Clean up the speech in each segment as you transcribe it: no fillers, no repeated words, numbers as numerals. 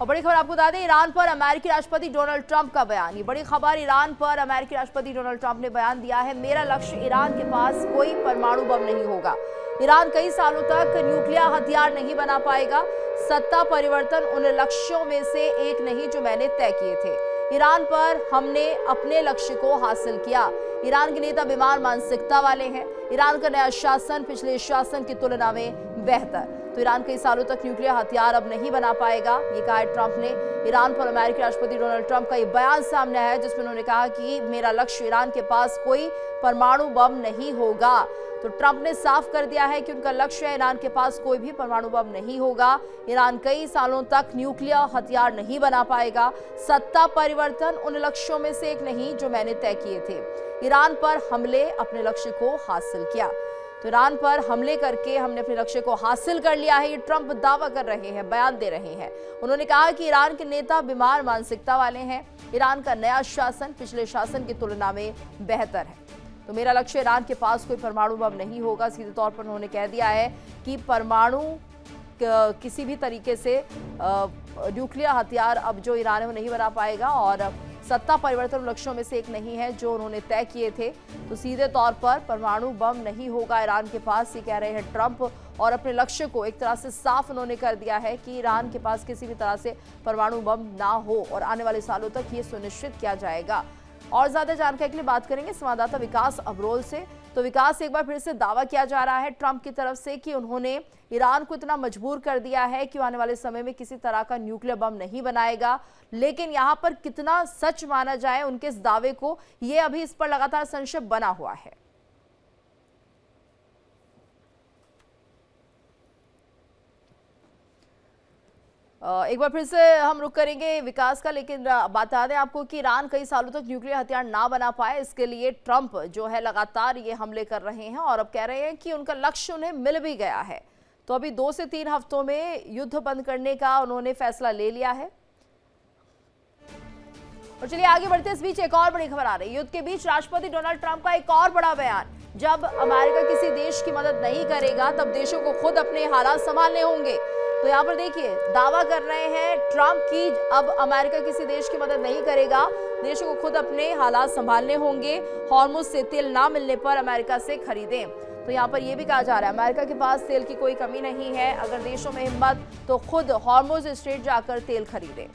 और बड़ी खबर आपको बता दें, ईरान पर अमेरिकी राष्ट्रपति डोनाल्ड ट्रंप का बयान। ये बड़ी खबर, ईरान पर अमेरिकी राष्ट्रपति डोनाल्ड ट्रंप ने बयान दिया है, मेरा लक्ष्य ईरान के पास कोई परमाणु बम नहीं होगा। ईरान कई सालों तक न्यूक्लियर हथियार नहीं बना पाएगा। सत्ता परिवर्तन उन लक्ष्यों में से एक नहीं जो मैंने तय किए थे। ईरान पर हमने अपने लक्ष्य को हासिल किया। ईरान के नेता बीमार मानसिकता वाले हैं। ईरान का नया शासन पिछले शासन की तुलना में बेहतर। तो ईरान कई सालों तक न्यूक्लियर हथियार अब नहीं बना पाएगा, ये कहा है ट्रंप ने। ईरान पर अमेरिकी राष्ट्रपति डोनाल्ड ट्रंप का ये बयान सामने आया है, जिसमें उन्होंने कहा कि मेरा लक्ष्य ईरान के पास कोई परमाणु बम नहीं होगा। तो ट्रंप ने साफ कर दिया है कि उनका लक्ष्य है ईरान के पास कोई भी परमाणु बम नहीं होगा। ईरान कई सालों तक न्यूक्लियर हथियार नहीं बना पाएगा। सत्ता परिवर्तन उन लक्ष्यों में से एक नहीं जो मैंने तय किए थे। ईरान पर हमले अपने लक्ष्य को हासिल किया। तो ईरान पर हमले करके हमने अपने लक्ष्य को हासिल कर लिया है, ये ट्रंप दावा कर रहे हैं, बयान दे रहे हैं। उन्होंने कहा कि ईरान के नेता बीमार मानसिकता वाले हैं। ईरान का नया शासन पिछले शासन की तुलना में बेहतर है। तो मेरा लक्ष्य ईरान के पास कोई परमाणु बम नहीं होगा। सीधे तौर पर उन्होंने कह दिया है कि परमाणु किसी भी तरीके से न्यूक्लियर हथियार अब जो ईरान है वो नहीं बना पाएगा, और सत्ता परिवर्तन लक्ष्यों में से एक नहीं है जो उन्होंने तय किए थे। तो सीधे तौर पर परमाणु बम नहीं होगा ईरान के पास, ये कह रहे हैं ट्रंप। और अपने लक्ष्य को एक तरह से साफ उन्होंने कर दिया है कि ईरान के पास किसी भी तरह से परमाणु बम ना हो, और आने वाले सालों तक ये सुनिश्चित किया जाएगा। और ज्यादा जानकारी के लिए बात करेंगे संवाददाता विकास अब्रोल से। तो विकास, एक बार फिर से दावा किया जा रहा है ट्रंप की तरफ से कि उन्होंने ईरान को इतना मजबूर कर दिया है कि आने वाले समय में किसी तरह का न्यूक्लियर बम नहीं बनाएगा। लेकिन यहाँ पर कितना सच माना जाए उनके इस दावे को, ये अभी इस पर लगातार संशय बना हुआ है। एक बार फिर से हम रुक करेंगे विकास का, लेकिन बता दें आपको कि ईरान कई सालों तक न्यूक्लियर हथियार ना बना पाए, इसके लिए ट्रंप जो है लगातार ये हमले कर रहे हैं, और अब कह रहे हैं कि उनका लक्ष्य उन्हें मिल भी गया है। तो अभी 2 से 3 हफ्तों में युद्ध बंद करने का उन्होंने फैसला ले लिया है। और चलिए आगे बढ़ते हैं। इस बीच एक और बड़ी खबर आ रही है। युद्ध के बीच राष्ट्रपति डोनाल्ड ट्रंप का एक और बड़ा बयान। जब अमेरिका किसी देश की मदद नहीं करेगा तब देशों को खुद अपने हालात संभालने होंगे। तो यहाँ पर देखिए, दावा कर रहे हैं ट्रंप की अब अमेरिका किसी देश की मदद नहीं करेगा, देशों को खुद अपने हालात संभालने होंगे। हॉर्मुज से तेल ना मिलने पर अमेरिका से खरीदें। तो यहाँ पर यह भी कहा जा रहा है अमेरिका के पास तेल की कोई कमी नहीं है, अगर देशों में हिम्मत तो खुद हॉर्मुज स्ट्रेट जाकर तेल खरीदें।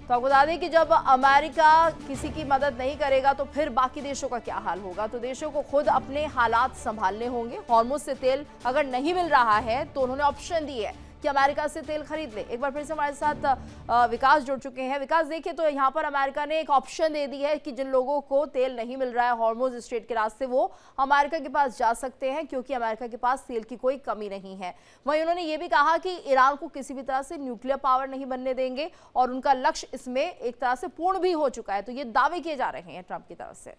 तो आपको बता दें कि जब अमेरिका किसी की मदद नहीं करेगा तो फिर बाकी देशों का क्या हाल होगा। तो देशों को खुद अपने हालात संभालने होंगे। हॉर्मुज से तेल अगर नहीं मिल रहा है तो उन्होंने ऑप्शन दी है कि अमेरिका से तेल खरीद ले। एक बार फिर से हमारे साथ विकास जुड़ चुके हैं। विकास, देखिए तो यहाँ पर अमेरिका ने एक ऑप्शन दे दी है कि जिन लोगों को तेल नहीं मिल रहा है हॉर्मुज स्ट्रेट के रास्ते, वो अमेरिका के पास जा सकते हैं, क्योंकि अमेरिका के पास तेल की कोई कमी नहीं है। वहीं उन्होंने ये भी कहा कि ईरान को किसी भी तरह से न्यूक्लियर पावर नहीं बनने देंगे, और उनका लक्ष्य इसमें एक तरह से पूर्ण भी हो चुका है। तो ये दावे किए जा रहे हैं ट्रंप की तरफ से।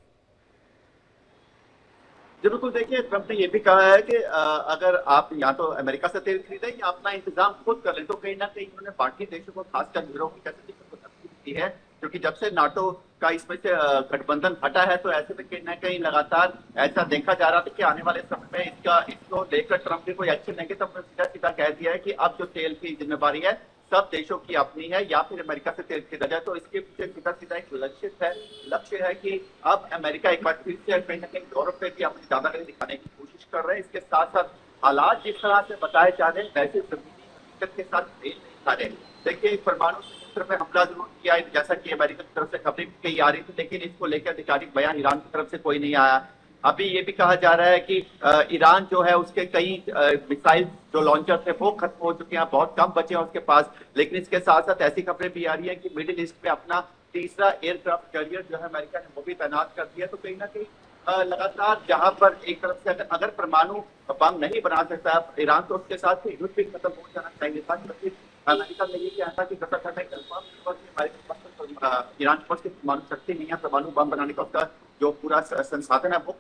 जी बिल्कुल, देखिए ट्रंप ने यह भी कहा है कि अगर आप या तो अमेरिका से तेल खरीदें या अपना इंतजाम खुद कर लें। तो कहीं ना कहीं उन्होंने बाकी देशों को, खासकर यूरोप की कैसे दी है, क्योंकि जब से नाटो का इसमें से गठबंधन हटा है, तो ऐसे में कहीं ना कहीं लगातार ऐसा देखा जा रहा था कि आने वाले समय में इसको लेकर ट्रंप ने कोई एक्शन लेंगे। तब सीधा सीधा कह दिया है कि अब जो तेल की जिम्मेवारी है सब देशों की अपनी है, या फिर अमेरिका से तेल खरीदा जाए। तो इसके पीछे सीधा सीधा एक लक्ष्य है कि अब अमेरिका एक बार फिर से कहीं ना कहीं यूरोप पे भी अपनी दादागिरी दिखाने की कोशिश कर रहे हैं। इसके साथ साथ हालात जिस तरह से बताए जा रहे हैं वैसे जमीनी हकीकत के साथ मेल नहीं खा रहे। देखिए, परमाणु संयंत्र पे हमला जरूर किया है, जैसा कि अमेरिका की तरफ से खबरें कही आ रही थी, लेकिन इसको लेकर आधिकारिक बयान ईरान की तरफ से कोई नहीं आया। अभी ये भी कहा जा रहा है कि ईरान जो है उसके कई मिसाइल जो लॉन्चर थे वो खत्म हो चुके हैं, बहुत कम बचे हैं उसके पास। लेकिन इसके साथ साथ ऐसी खबरें भी आ रही है कि मिडिल ईस्ट में अपना तीसरा एयरक्राफ्ट कैरियर जो है अमेरिका ने वो भी तैनात कर दिया। तो कहीं ना कहीं लगातार जहां पर एक तरफ से अगर परमाणु बम नहीं बना सकता ईरान, तो उसके साथ युद्ध भी खत्म हो जाना चाहिए था। अमेरिका ने ये कहता कि ईरान के पास परमाणु शक्ति नहीं है, परमाणु बम बनाने का उसका जो पूरा संसाधन है वो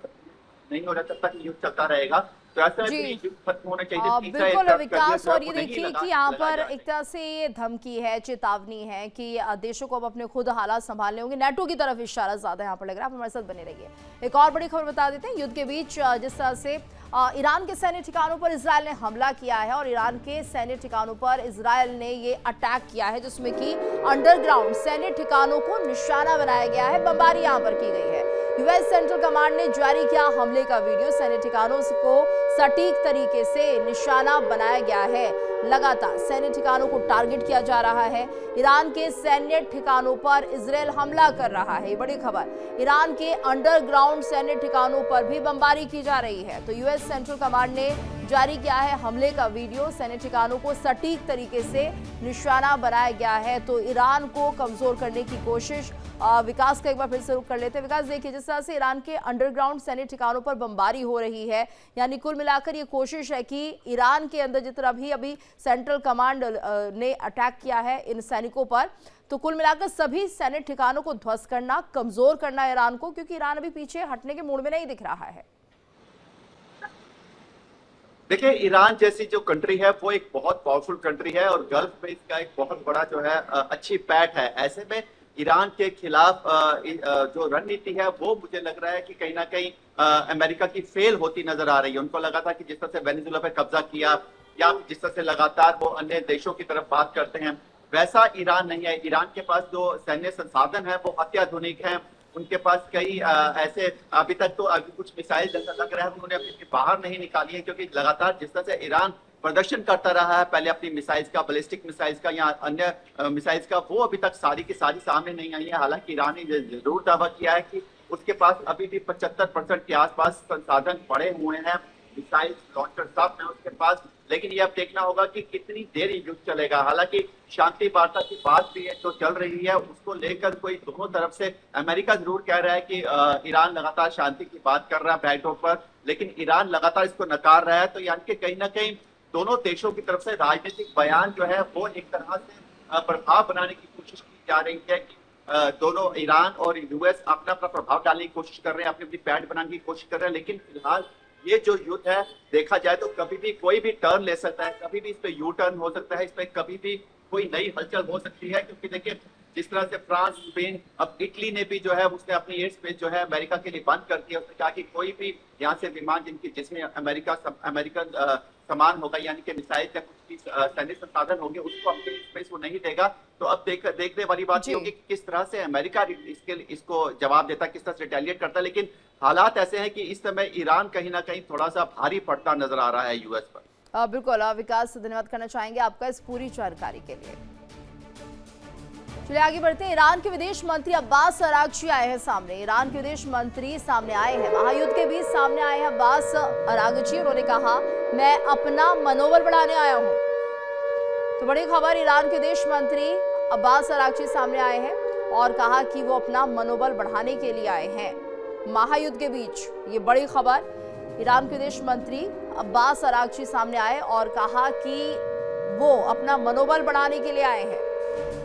नहीं हो रहा, तब तक युद्ध चलता रहेगा। तो ऐसा जी। युद्ध खत्म होना चाहिए। तीसरा बिल्कुल एयरक्राफ्ट विकास, कैरियर और जो ये है वो नहीं देखिए लगा कि यहाँ लगाया पर जा रहा है। एक तरह से ये धमकी है, चेतावनी है कि देशों को अब अपने खुद हालात संभालने होंगे। नेटो की तरफ इशारा ज्यादा यहाँ पर लग रहा है। आप हमारे साथ बने रहिए। एक और बड़ी खबर बता देते हैं, युद्ध के बीच जिस तरह से ईरान के सैन्य ठिकानों पर इजरायल ने हमला किया है और ईरान के सैन्य ठिकानों पर इजरायल ने ये अटैक किया है, जिसमें कि अंडरग्राउंड सैन्य ठिकानों को निशाना बनाया गया है। बमबारी यहां पर की गई है। यूएस सेंट्रल कमांड ने जारी किया हमले का वीडियो। सैन्य ठिकानों को सटीक तरीके से निशाना बनाया गया है। लगातार सैन्य ठिकानों को टारगेट किया जा रहा है। ईरान के सैन्य ठिकानों पर इजरायल हमला कर रहा है, ये बड़ी खबर। ईरान के अंडरग्राउंड सैन्य ठिकानों पर भी बमबारी की जा रही है। तो यूएस सेंट्रल कमांड ने जारी किया है हमले का वीडियो। सैन्य ठिकानों को सटीक तरीके से निशाना बनाया गया है। तो ईरान को कमजोर करने की कोशिश। विकास का एक बार फिर से रुख कर लेते हैं। विकास, देखिए जिस तरह से ईरान के अंडरग्राउंड सैन्य ठिकानों पर बमबारी हो रही है, यानी कुल मिलाकर ये कोशिश है कि ईरान के अंदर जितना भी अभी सेंट्रल कमांड ने अटैक किया है इन सैनिकों पर, तो कुल मिलाकर सभी सैन्य ठिकानों को ध्वस्त करना, कमजोर करना ईरान को, क्योंकि ईरान अभी पीछे हटने के मूड में नहीं दिख रहा है। देखिए, ईरान जैसी जो कंट्री है वो एक बहुत पावरफुल कंट्री है और गल्फ में इसका एक बहुत बड़ा जो है अच्छी पैठ है। ऐसे में ईरान के खिलाफ जो रणनीति है वो मुझे लग रहा है कि कहीं ना कहीं अमेरिका की फेल होती नजर आ रही है। उनको लगा था कि जिस तरह से वेनेजुएला पे कब्जा किया या जिस तरह से लगातार वो अन्य देशों की तरफ बात करते हैं, वैसा ईरान नहीं है। ईरान के पास जो सैन्य संसाधन है वो अत्याधुनिक है। उनके पास कई ऐसे अभी तक तो अभी कुछ मिसाइल जैसा लग रहा है उन्होंने अपनी बाहर नहीं निकाली है, क्योंकि लगातार जिस तरह से ईरान प्रदर्शन करता रहा है पहले अपनी मिसाइल्स का, बैलिस्टिक मिसाइल्स का या अन्य मिसाइल्स का, वो अभी तक सारी की सारी सामने नहीं आई है। हालांकि ईरान ने जरूर दावा किया है कि उसके पास अभी भी 75% के आसपास संसाधन पड़े हुए हैं, मिसाइल लॉन्चर सब है उसके पास। लेकिन ये अब देखना होगा कि कितनी देर ये युद्ध चलेगा। हालांकि शांति वार्ता की बात भी है जो चल रही है, उसको लेकर कोई दोनों तरफ से अमेरिका जरूर कह रहा है कि ईरान लगातार शांति की बात कर रहा है बैकड्रॉप पर, लेकिन ईरान लगातार इसको नकार रहा है। तो यानी कि कहीं ना कहीं दोनों देशों की तरफ से राजनीतिक बयान जो है वो एक तरह से प्रभाव बनाने की कोशिश की जा रही है कि दोनों ईरान और यूएस अपना अपना प्रभाव डालने की कोशिश कर रहे हैं, अपनी अपनी पैठ बनाने की कोशिश कर रहे हैं। लेकिन फिलहाल ये जो युद्ध है देखा जाए तो कभी भी कोई भी टर्न ले सकता है, कभी भी इस पे यू टर्न हो सकता है, इस पे कभी भी कोई नई हलचल हो सकती है। क्योंकि देखिए जिस तरह से फ्रांस, स्पेन, अब इटली ने भी जो है उसने अपनी एयर स्पेस जो है अमेरिका के लिए बंद कर दिया। उसने कहा कि कोई भी यहाँ से विमान जिसमें अमेरिकन सामान होगा, यानी कि मिसाइल या कुछ भी सैन्य संसाधन होंगे, उसको अपनी स्पेस वो नहीं देगा। तो अब देखने वाली बात ये होगी कि किस तरह से अमेरिका इसको जवाब देता है, किस तरह से रिटेलिएट करता है। लेकिन हालात ऐसे हैं कि इस समय ईरान कहीं ना कहीं थोड़ा सा भारी पड़ता नजर आ रहा है यूएस पर। बिल्कुल विकास, धन्यवाद करना चाहेंगे आपका इस पूरी जानकारी के लिए। चलिए आगे बढ़ते हैं। ईरान के विदेश मंत्री अब्बास अरागची आए हैं सामने। ईरान के विदेश मंत्री सामने आए हैं, महायुद्ध के बीच सामने आए हैं अब्बास अरागची। उन्होंने कहा मैं अपना मनोबल बढ़ाने आया हूं। तो बड़ी खबर, ईरान के विदेश मंत्री अब्बास अरागची सामने आए हैं और कहा कि वो अपना मनोबल बढ़ाने के लिए आए हैं महायुद्ध के बीच। ये बड़ी खबर, ईरान के विदेश मंत्री अब्बास अरागची सामने आए और कहा कि वो अपना मनोबल बढ़ाने के लिए आए हैं।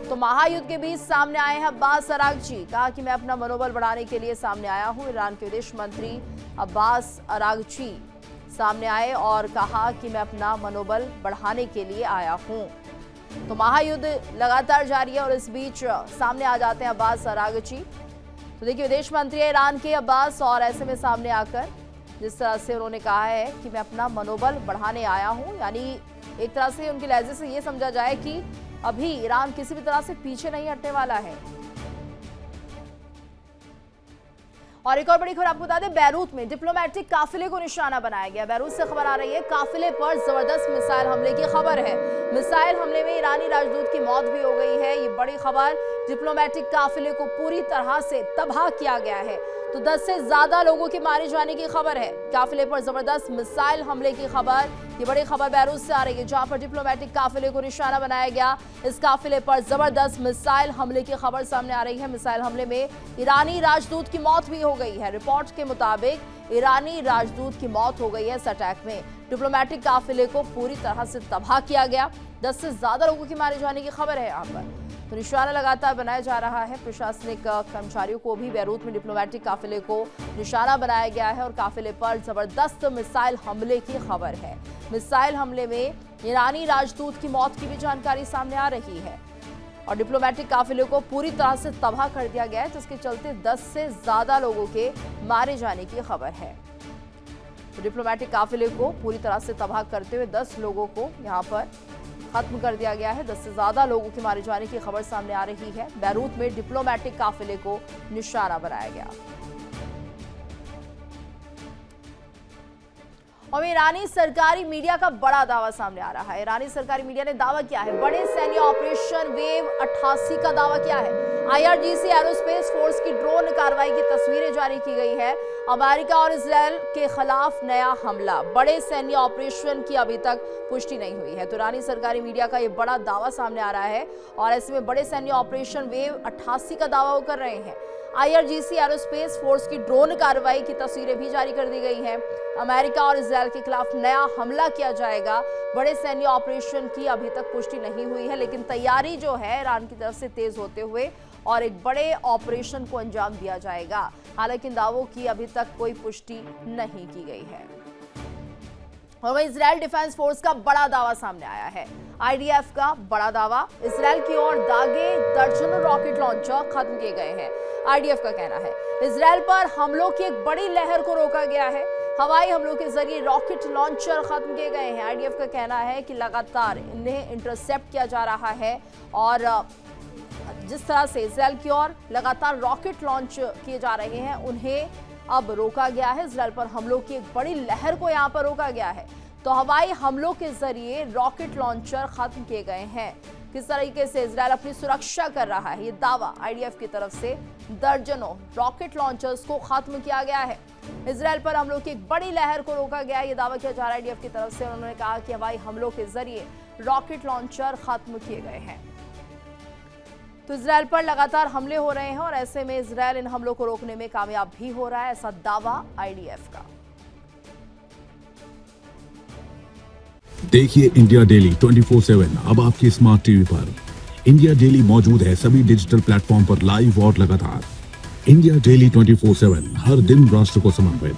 तो महायुद्ध के बीच सामने आए हैं अब्बास अरागची, कहा कि मैं अपना मनोबल बढ़ाने के लिए सामने आया हूं। ईरान के विदेश मंत्री अब्बास अरागची सामने आए और कहा कि मैं अपना मनोबल बढ़ाने के लिए आया हूं। तो महायुद्ध लगातार जारी है और इस बीच सामने आ जाते हैं अब्बास अरागची। तो देखिए विदेश मंत्री ईरान के अब्बास, और ऐसे में सामने आकर जिस तरह से उन्होंने कहा है कि मैं अपना मनोबल बढ़ाने आया हूं, यानी एक तरह से उनके लहजे से ये समझा जाए कि अभी ईरान किसी भी तरह से पीछे नहीं हटने वाला है। और एक और बड़ी खबर आपको बता दें, बैरूत में डिप्लोमेटिक काफिले को निशाना बनाया गया। बैरूत से खबर आ रही है, काफिले पर जबरदस्त मिसाइल हमले की खबर है। मिसाइल हमले में ईरानी राजदूत की मौत भी हो गई है। ये बड़ी खबर, डिप्लोमेटिक काफिले को पूरी तरह से तबाह किया गया है। तो 10 से ज्यादा लोगों के मारे जाने की खबर है। काफिले पर जबरदस्त मिसाइल हमले की खबर, ये बड़ी खबर बैरूत से आ रही है, जहां पर डिप्लोमेटिक काफिले को निशाना बनाया गया। इस काफिले पर जबरदस्त मिसाइल हमले की खबर सामने आ रही है। मिसाइल हमले में ईरानी राजदूत की मौत भी हो गई है। रिपोर्ट के मुताबिक ईरानी राजदूत की मौत हो गई है इस अटैक में। डिप्लोमेटिक काफिले को पूरी तरह से तबाह किया गया। 10 से ज्यादा लोगों के मारे जाने की खबर है यहाँ पर। तो निशाना लगातार बनाया जा रहा है। प्रशासनिक कर्मचारियों को भी बैरूत में डिप्लोमेटिक काफिले को निशाना बनाया गया है और काफिले पर जबरदस्त मिसाइल हमले की खबर है। मिसाइल हमले में ईरानी राजदूत की मौत की भी जानकारी सामने आ रही है और डिप्लोमेटिक काफिले को पूरी तरह से तबाह कर दिया गया है, जिसके चलते 10 से ज्यादा लोगों के मारे जाने की खबर है। तो डिप्लोमेटिक काफिले को पूरी तरह से तबाह करते हुए 10 लोगों को यहां पर खत्म कर दिया गया है। 10 से ज्यादा लोगों के मारे जाने की खबर सामने आ रही है। बैरूत में डिप्लोमेटिक काफिले को निशाना बनाया गया। और ईरानी सरकारी मीडिया का बड़ा दावा सामने आ रहा है। ईरानी सरकारी मीडिया ने दावा किया है, बड़े सैन्य ऑपरेशन वेव 88 का दावा किया है। IRGC एरोस्पेस फोर्स की ड्रोन कार्रवाई की तस्वीरें जारी की गई है। अमेरिका और इजरायल के खिलाफ नया हमला, बड़े सैन्य ऑपरेशन की अभी तक पुष्टि नहीं हुई है। तो ईरानी सरकारी मीडिया का यह बड़ा दावा सामने आ रहा है और ऐसे में बड़े सैन्य ऑपरेशन वेव 88 का दावा वो कर रहे हैं। IRGC एरोस्पेस फोर्स की ड्रोन कार्रवाई की तस्वीरें भी जारी कर दी गई हैं। अमेरिका और इजरायल के खिलाफ नया हमला किया जाएगा। बड़े सैन्य ऑपरेशन की अभी तक पुष्टि नहीं हुई है, लेकिन तैयारी जो है ईरान की तरफ से तेज होते हुए और एक बड़े ऑपरेशन को अंजाम दिया जाएगा। हालांकि इन दावों की अभी तक कोई पुष्टि नहीं की गई है। और वहीं इजरायल डिफेंस फोर्स का बड़ा दावा सामने आया है। IDF का बड़ा दावा, इजरायल की ओर दागे दर्जनों रॉकेट लॉन्चर खत्म किए गए हैं। IDF का कहना है इजरायल पर हमलों की एक बड़ी लहर को रोका गया है। हवाई हमलों के जरिए रॉकेट लॉन्चर खत्म किए गए हैं। IDF का कहना है कि लगातार इन्हें इंटरसेप्ट किया जा रहा है और जिस तरह से इजरायल की ओर लगातार रॉकेट लॉन्च किए जा रहे हैं, उन्हें अब रोका गया है। इजरायल पर हमलों की एक बड़ी लहर को यहां पर रोका गया है। तो हवाई हमलों के जरिए रॉकेट लॉन्चर खत्म किए गए हैं। किस तरीके से इजरायल अपनी सुरक्षा कर रहा है, ये दावा IDF की तरफ से दर्जनों रॉकेट लॉन्चर्स को खत्म किया गया है। इजरायल पर हमलों की एक बड़ी लहर को रोका गया, ये दावा किया जा रहा है IDF की तरफ से। उन्होंने कहा कि हवाई हमलों के जरिए रॉकेट लॉन्चर खत्म किए गए हैं। तो इजरायल पर लगातार हमले हो रहे हैं और ऐसे में इजरायल इन हमलों को रोकने में कामयाब भी हो रहा है, ऐसा दावा IDF का। देखिए इंडिया डेली 24/7 अब आपकी स्मार्ट टीवी पर। इंडिया डेली मौजूद है सभी डिजिटल प्लेटफॉर्म पर लाइव और लगातार। इंडिया डेली 24/7 हर दिन राष्ट्र को समर्पित।